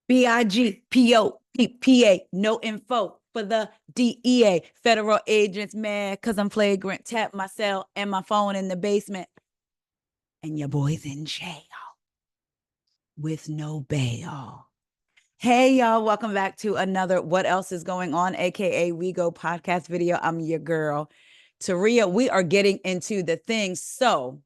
BIGPOPPA, no info for the DEA. Federal agents mad because I'm flagrant. Tap my cell and my phone in the basement. And your boy's in jail with no bail. Hey, y'all, welcome back to another What Else Is Going On, aka We Go podcast video. I'm your girl, Taria. We are getting into the things. So,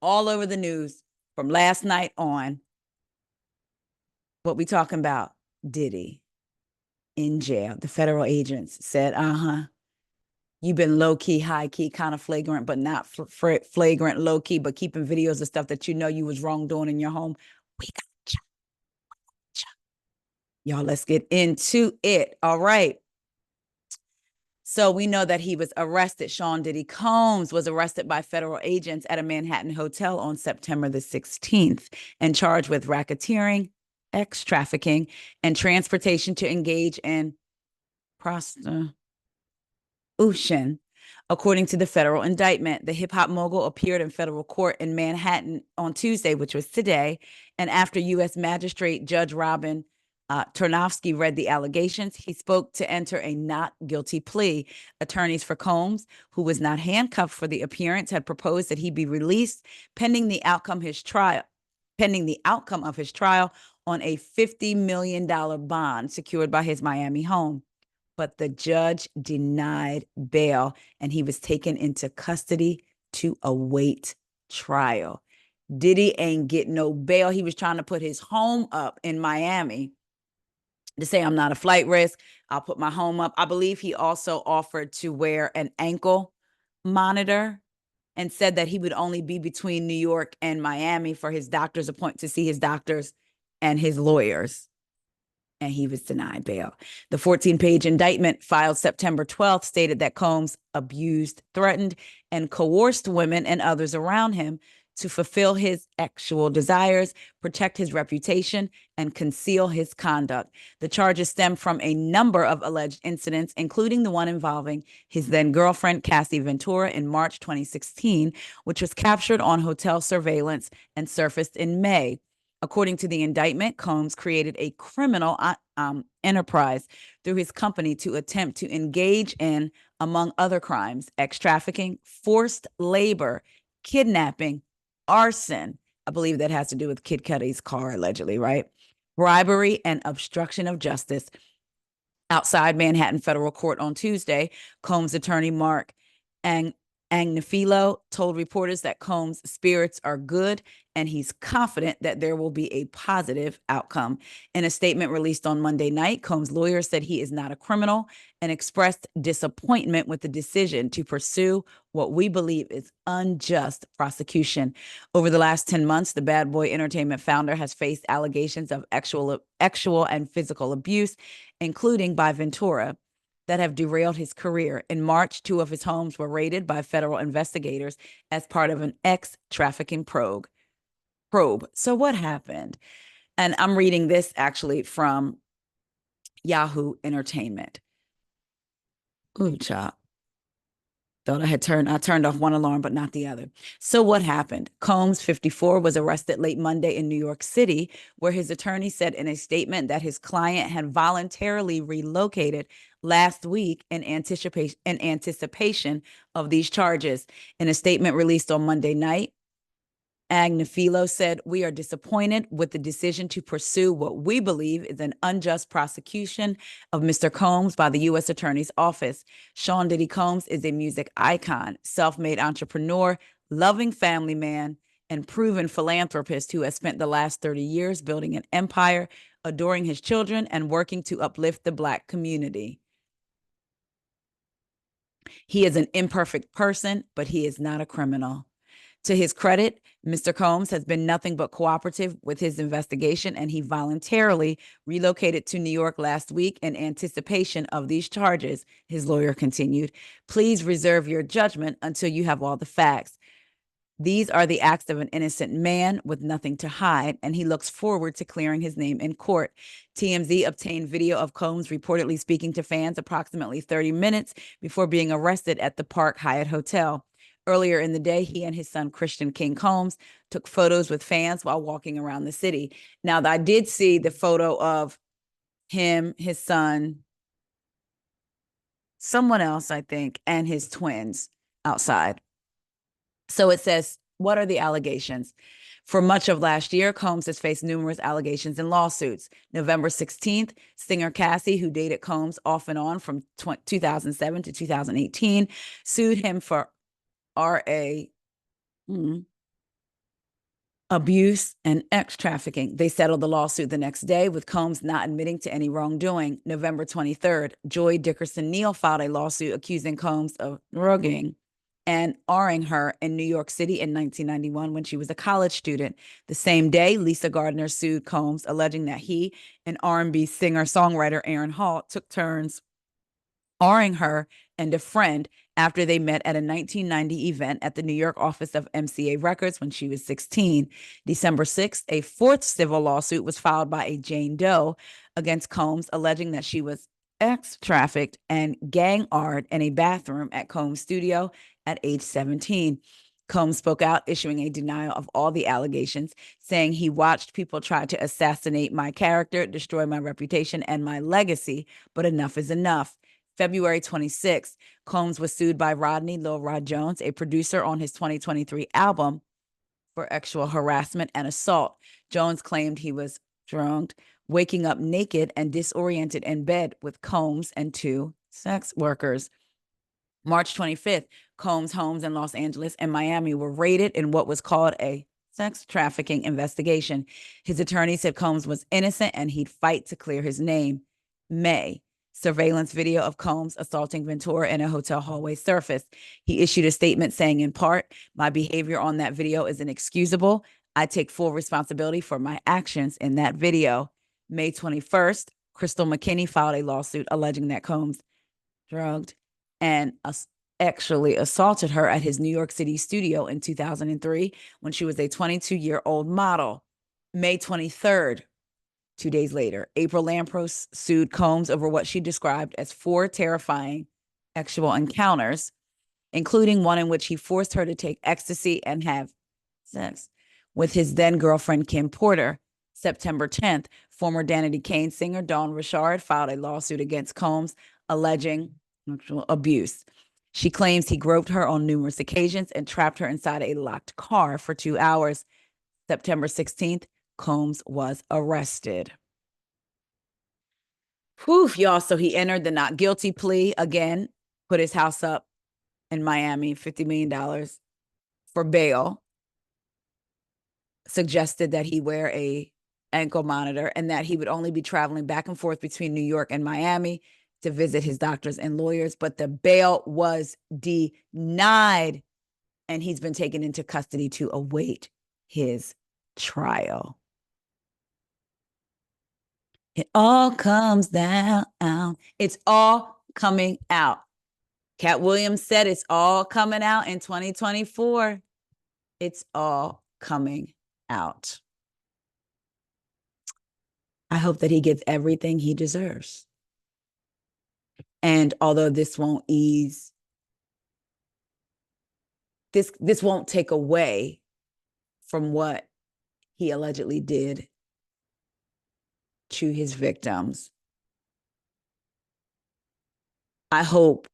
all over the news from last night on, what we talking about? Diddy in jail. The federal agents said, you've been low key, high key, kind of flagrant, but not flagrant, low key, but keeping videos of stuff that you know you was wrong doing in your home. We got you. Y'all, let's get into it. All right. So we know that he was arrested. Sean Diddy Combs was arrested by federal agents at a Manhattan hotel on September the 16th and charged with racketeering, sex trafficking, and transportation to engage in prostitution. According to the federal indictment, the hip hop mogul appeared in federal court in Manhattan on Tuesday, which was today, and after U.S. Magistrate Judge Robin Tarnowski read the allegations, he spoke to enter a not guilty plea. Attorneys for Combs, who was not handcuffed for the appearance, had proposed that he be released pending the outcome of his trial on a $50 million bond secured by his Miami home. But the judge denied bail and he was taken into custody to await trial. Diddy ain't get no bail. He was trying to put his home up in Miami to say, I'm not a flight risk. I'll put my home up. I believe he also offered to wear an ankle monitor and said that he would only be between New York and Miami for his doctor's appointment to see his doctors and his lawyers. And he was denied bail. The 14-page indictment filed September 12th stated that Combs abused, threatened, and coerced women and others around him to fulfill his sexual desires, protect his reputation, and conceal his conduct. The charges stem from a number of alleged incidents, including the one involving his then-girlfriend, Cassie Ventura, in March 2016, which was captured on hotel surveillance and surfaced in May. According to the indictment, Combs created a criminal enterprise through his company to attempt to engage in, among other crimes, sex trafficking, forced labor, kidnapping, arson. I believe that has to do with Kid Cudi's car, allegedly, right? Bribery and obstruction of justice. Outside Manhattan federal court on Tuesday, Combs' attorney, Mark Agnifilo, told reporters that Combs' spirits are good and he's confident that there will be a positive outcome. In a statement released on Monday night, Combs' lawyer said he is not a criminal and expressed disappointment with the decision to pursue what we believe is unjust prosecution. Over the last 10 months, the Bad Boy Entertainment founder has faced allegations of actual and physical abuse, including by Ventura, that have derailed his career. In March, 2 of his homes were raided by federal investigators as part of an ex-trafficking probe. So what happened? And I'm reading this actually from Yahoo Entertainment. Ooh, chop. Thought I turned off one alarm, but not the other. So what happened? Combs, 54, was arrested late Monday in New York City, where his attorney said in a statement that his client had voluntarily relocated last week in anticipation of these charges. In a statement released on Monday night, Agnifilo said, "We are disappointed with the decision to pursue what we believe is an unjust prosecution of Mr. Combs by the U.S. Attorney's Office. Sean Diddy Combs is a music icon, self-made entrepreneur, loving family man, and proven philanthropist who has spent the last 30 years building an empire, adoring his children, and working to uplift the Black community. He is an imperfect person, but he is not a criminal." To his credit, Mr. Combs has been nothing but cooperative with his investigation, and he voluntarily relocated to New York last week in anticipation of these charges, his lawyer continued. "Please reserve your judgment until you have all the facts. These are the acts of an innocent man with nothing to hide, and he looks forward to clearing his name in court." TMZ obtained video of Combs reportedly speaking to fans approximately 30 minutes before being arrested at the Park Hyatt Hotel. Earlier in the day, he and his son, Christian King Combs, took photos with fans while walking around the city. Now, I did see the photo of him, his son, someone else, I think, and his twins outside. So it says, what are the allegations? For much of last year, Combs has faced numerous allegations and lawsuits. November 16th, singer Cassie, who dated Combs off and on from 2007 to 2018, sued him for RA abuse and X trafficking. They settled the lawsuit the next day, with Combs not admitting to any wrongdoing. November 23rd, Joy Dickerson Neal filed a lawsuit accusing Combs of drugging and R-ing her in New York City in 1991 when she was a college student. The same day, Lisa Gardner sued Combs, alleging that he and R&B singer-songwriter Aaron Hall took turns R-ing her and a friend after they met at a 1990 event at the New York office of MCA Records when she was 16. December 6th, a fourth civil lawsuit was filed by a Jane Doe against Combs, alleging that she was trafficked and gang-ard in a bathroom at Combs' studio at age 17. Combs spoke out, issuing a denial of all the allegations, saying he watched people try to assassinate my character, destroy my reputation and my legacy, but enough is enough. February 26th, Combs was sued by Rodney Lil Rod Jones, a producer on his 2023 album, for sexual harassment and assault. Jones claimed he was drunk, waking up naked and disoriented in bed with Combs and two sex workers. March 25th, Combs' homes in Los Angeles and Miami were raided in what was called a sex trafficking investigation. His attorney said Combs was innocent and he'd fight to clear his name. May, surveillance video of Combs assaulting Ventura in a hotel hallway surfaced. He issued a statement saying, in part, my behavior on that video is inexcusable. I take full responsibility for my actions in that video. May 21st, Crystal McKinney filed a lawsuit alleging that Combs drugged and actually assaulted her at his New York City studio in 2003 when she was a 22-year-old model. May 23rd, 2 days later, April Lampros sued Combs over what she described as 4 terrifying sexual encounters, including one in which he forced her to take ecstasy and have sex with his then girlfriend, Kim Porter. September 10th, former Danity Kane singer Dawn Richard filed a lawsuit against Combs, alleging sexual abuse. She claims he groped her on numerous occasions and trapped her inside a locked car for 2 hours. September 16th, Combs was arrested. Whew, y'all. So he entered the not guilty plea again, put his house up in Miami, $50 million for bail, suggested that he wear a ankle monitor and that he would only be traveling back and forth between New York and Miami to visit his doctors and lawyers, but the bail was denied and he's been taken into custody to await his trial. It all comes down. It's all coming out. Cat Williams said it's all coming out in 2024. It's all coming out. I hope that he gets everything he deserves. And although this won't ease, this won't take away from what he allegedly did to his victims. I hope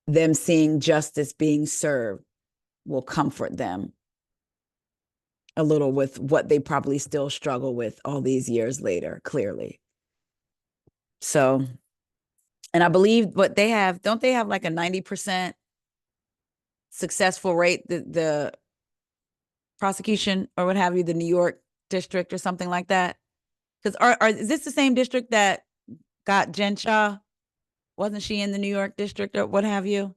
them seeing justice being served will comfort them a little with what they probably still struggle with all these years later, clearly. So, and I believe what they have, don't they have like a 90% successful rate, the prosecution or what have you, the New York district or something like that? Because is this the same district that got Jen Shah? Wasn't she in the New York district or what have you?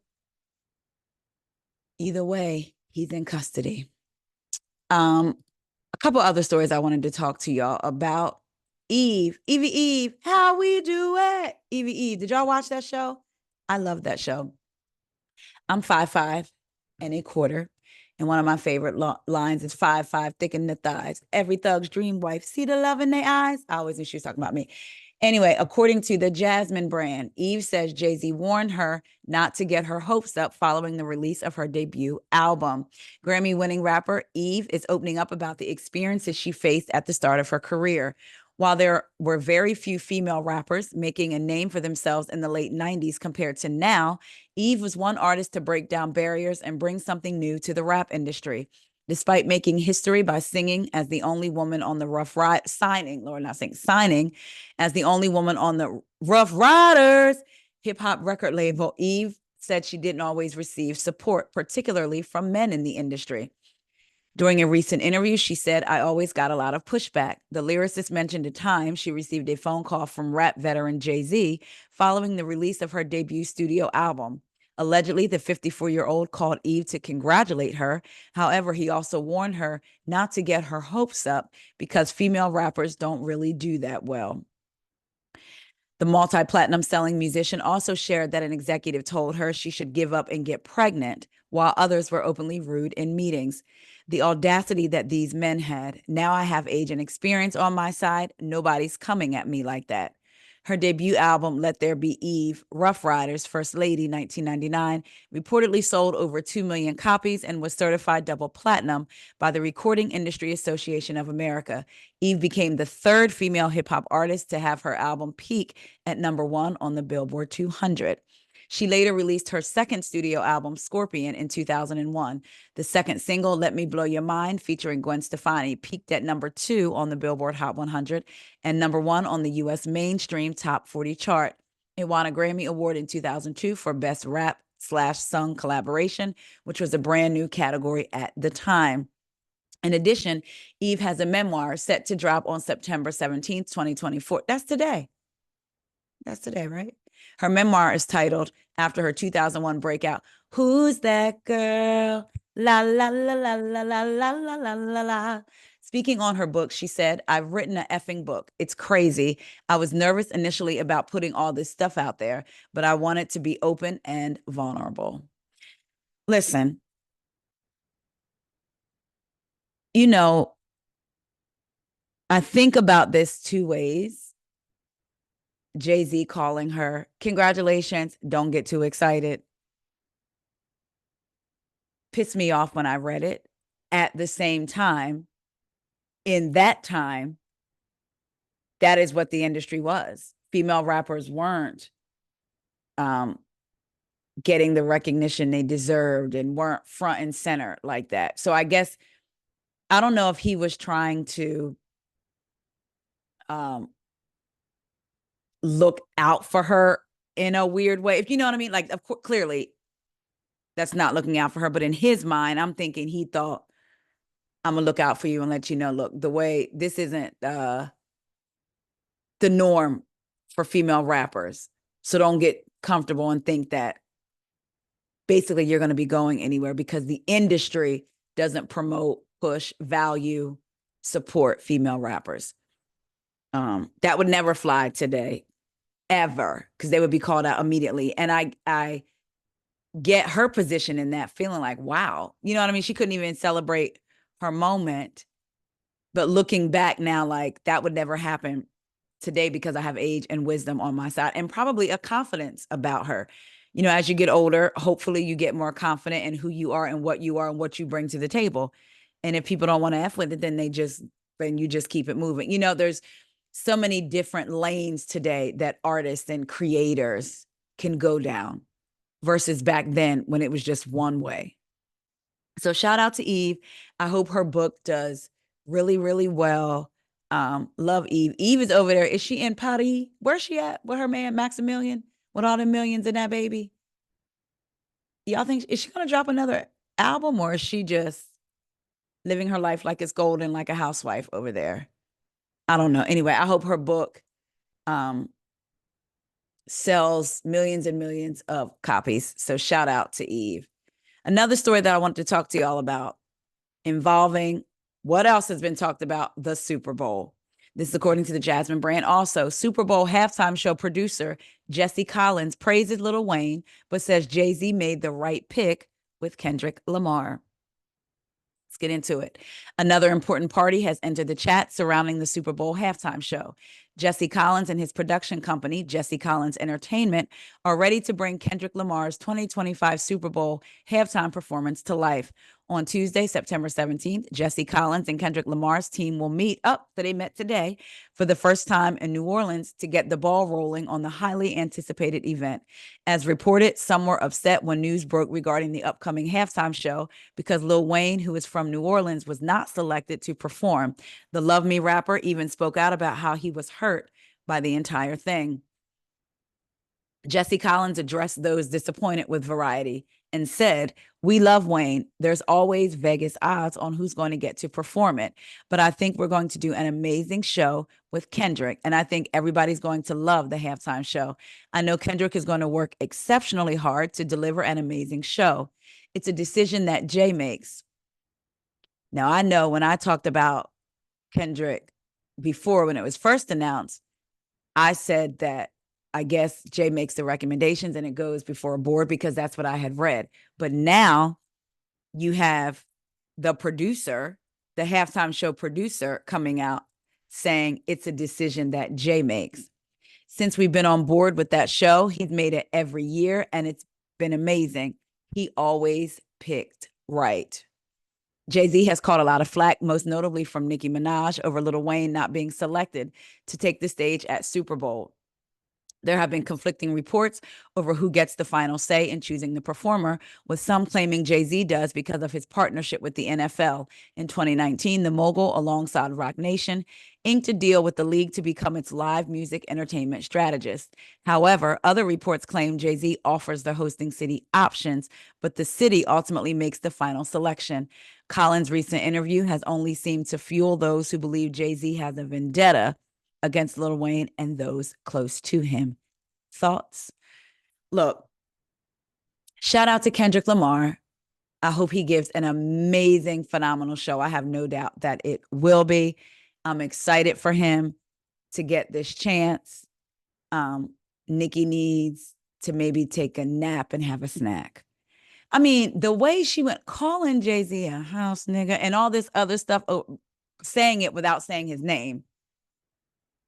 Either way, he's in custody. A couple other stories I wanted to talk to y'all about. Evie, how we do it? Evie, did y'all watch that show? I love that show. I'm 5'5" and a quarter. And one of my favorite lines is 5'5", thick in the thighs. Every thug's dream wife, see the love in their eyes. I always knew she was talking about me. Anyway, according to the Jasmine brand, Eve says Jay-Z warned her not to get her hopes up following the release of her debut album. Grammy-winning rapper Eve is opening up about the experiences she faced at the start of her career. While there were very few female rappers making a name for themselves in the late 90s compared to now, Eve was one artist to break down barriers and bring something new to the rap industry. Despite making history by singing as the only woman on the Rough Ride signing, Lord, not saying signing, as the only woman on the Rough Riders hip hop record label, Eve said she didn't always receive support, particularly from men in the industry. During a recent interview, she said, I always got a lot of pushback. The lyricist mentioned a time she received a phone call from rap veteran Jay-Z following the release of her debut studio album. Allegedly, the 54-year-old called Eve to congratulate her. However, he also warned her not to get her hopes up because female rappers don't really do that well. The multi-platinum selling musician also shared that an executive told her she should give up and get pregnant, while others were openly rude in meetings. The audacity that these men had. Now I have age and experience on my side. Nobody's coming at me like that. Her debut album, Let There Be Eve, Rough Riders, First Lady, 1999, reportedly sold over 2 million copies and was certified double platinum by the Recording Industry Association of America. Eve became the third female hip hop artist to have her album peak at #1 on the Billboard 200. She later released her second studio album, Scorpion, in 2001. The second single, Let Me Blow Your Mind, featuring Gwen Stefani, peaked at #2 on the Billboard Hot 100 and #1 on the U.S. mainstream Top 40 chart. It won a Grammy Award in 2002 for Best Rap/Sung Collaboration, which was a brand new category at the time. In addition, Eve has a memoir set to drop on September 17th, 2024. That's today. That's today, right? Her memoir is titled, after her 2001 breakout, Who's That Girl? La, la, la, la, la, la, la, la, la, la, la. Speaking on her book, she said, I've written an effing book. It's crazy. I was nervous initially about putting all this stuff out there, but I want it to be open and vulnerable. Listen, you know, I think about this two ways. Jay-Z calling her, congratulations, don't get too excited. Pissed me off when I read it. At the same time, in that time, that is what the industry was. Female rappers weren't getting the recognition they deserved and weren't front and center like that. So I guess, I don't know if he was trying to look out for her in a weird way, if you know what I mean. Like, of course, clearly that's not looking out for her, but in his mind, I'm thinking he thought, I'm gonna look out for you and let you know, look, the way this isn't the norm for female rappers. So don't get comfortable and think that basically you're going to be going anywhere, because the industry doesn't promote, push, value, support female rappers. That would never fly today, ever, because they would be called out immediately. And I get her position in that, feeling like, wow, you know what I mean? She couldn't even celebrate her moment. But looking back now, like, that would never happen today because I have age and wisdom on my side, and probably a confidence about her. You know, as you get older, hopefully you get more confident in who you are and what you bring to the table. And if people don't want to F with it, then you just keep it moving. You know, there's so many different lanes today that artists and creators can go down versus back then when it was just one way. So shout out to Eve. I hope her book does really, really well. Love Eve. Eve is over there. Is she in Paris? Where's she at with her man Maximilian? With all the millions in that baby? Y'all think, is she gonna drop another album, or is she just living her life like it's golden, like a housewife over there? I don't know. Anyway, I hope her book sells millions and millions of copies. So shout out to Eve. Another story that I wanted to talk to y'all about, involving what else has been talked about, the Super Bowl. This is according to the Jasmine brand. Also, Super Bowl halftime show producer Jesse Collins praises Lil Wayne, but says Jay-Z made the right pick with Kendrick Lamar. Let's get into it. Another important party has entered the chat surrounding the Super Bowl halftime show. Jesse Collins and his production company, Jesse Collins Entertainment, are ready to bring Kendrick Lamar's 2025 Super Bowl halftime performance to life. On Tuesday, September 17th, Jesse Collins and Kendrick Lamar's team will meet up. So they met today for the first time in New Orleans to get the ball rolling on the highly anticipated event. As reported, some were upset when news broke regarding the upcoming halftime show because Lil Wayne, who is from New Orleans, was not selected to perform. The Love Me rapper even spoke out about how he was hurt by the entire thing. Jesse Collins addressed those disappointed with Variety and said, "We love Wayne. There's always Vegas odds on who's going to get to perform it. But I think we're going to do an amazing show with Kendrick. And I think everybody's going to love the halftime show. I know Kendrick is going to work exceptionally hard to deliver an amazing show. It's a decision that Jay makes." Now, I know when I talked about Kendrick before, when it was first announced, I said that I guess Jay makes the recommendations and it goes before a board because that's what I had read. But now you have the producer, the halftime show producer, coming out saying it's a decision that Jay makes. Since we've been on board with that show, he's made it every year and it's been amazing. He always picked right. Jay-Z has caught a lot of flack, most notably from Nicki Minaj over Lil Wayne not being selected to take the stage at Super Bowl. There have been conflicting reports over who gets the final say in choosing the performer, with some claiming Jay-Z does because of his partnership with the NFL. In 2019, the mogul, alongside Roc Nation, inked a deal with the league to become its live music entertainment strategist. However, other reports claim Jay-Z offers the hosting city options, but the city ultimately makes the final selection. Collins' recent interview has only seemed to fuel those who believe Jay-Z has a vendetta against Lil Wayne and those close to him. Thoughts? Look, shout out to Kendrick Lamar. I hope he gives an amazing, phenomenal show. I have no doubt that it will be. I'm excited for him to get this chance. Nicki needs to maybe take a nap and have a snack. I mean, the way she went calling Jay-Z a house nigga and all this other stuff, saying it without saying his name.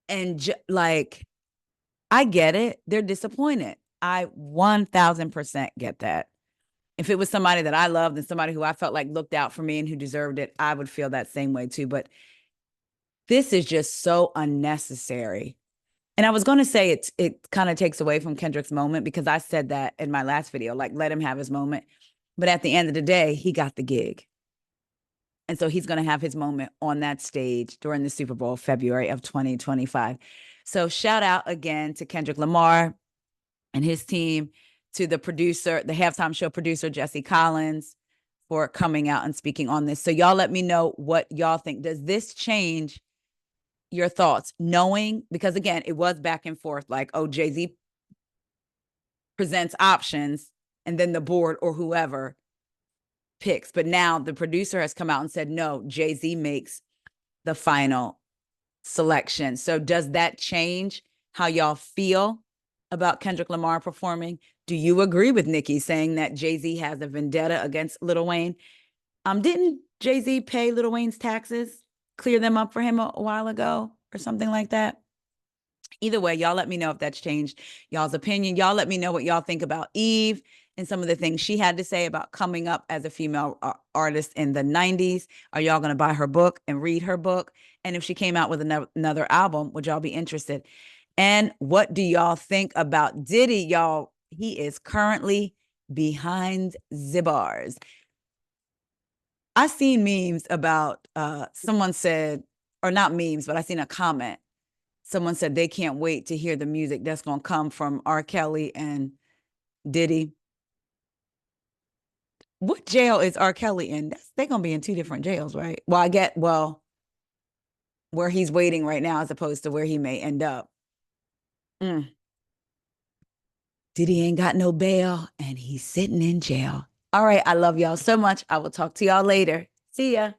And like, I get it. They're disappointed. I 1000% get that. If it was somebody that I loved and somebody who I felt like looked out for me and who deserved it, I would feel that same way too. But this is just so unnecessary. And I was going to say it kind of takes away from Kendrick's moment because I said that in my last video, like let him have his moment. But at the end of the day, he got the gig. And so he's going to have his moment on that stage during the Super Bowl, February of 2025. So shout out again to Kendrick Lamar and his team, to the producer, the halftime show producer, Jesse Collins, for coming out and speaking on this. So y'all let me know what y'all think. Does this change your thoughts? Knowing, because again, it was back and forth, like, oh, Jay-Z presents options and then the board or whoever picks. But now the producer has come out and said, no, Jay-Z makes the final selection. So does that change how y'all feel about Kendrick Lamar performing? Do you agree with Nicki saying that Jay-Z has a vendetta against Lil Wayne? Didn't Jay-Z pay Lil Wayne's taxes, clear them up for him a while ago or something like that? Either way, y'all let me know if that's changed y'all's opinion. Y'all let me know what y'all think about Eve and some of the things she had to say about coming up as a female artist in the 90s. Are y'all going to buy her book and read her book? And if she came out with another album, would y'all be interested? And what do y'all think about Diddy, y'all? He is currently behind the bars. I seen memes about someone said, or not memes, but I seen a comment. Someone said they can't wait to hear the music that's going to come from R. Kelly and Diddy. What jail is R. Kelly in? They're going to be in two different jails, right? Well, I get, where he's waiting right now as opposed to where he may end up. Diddy ain't got no bail and he's sitting in jail. All right. I love y'all so much. I will talk to y'all later. See ya.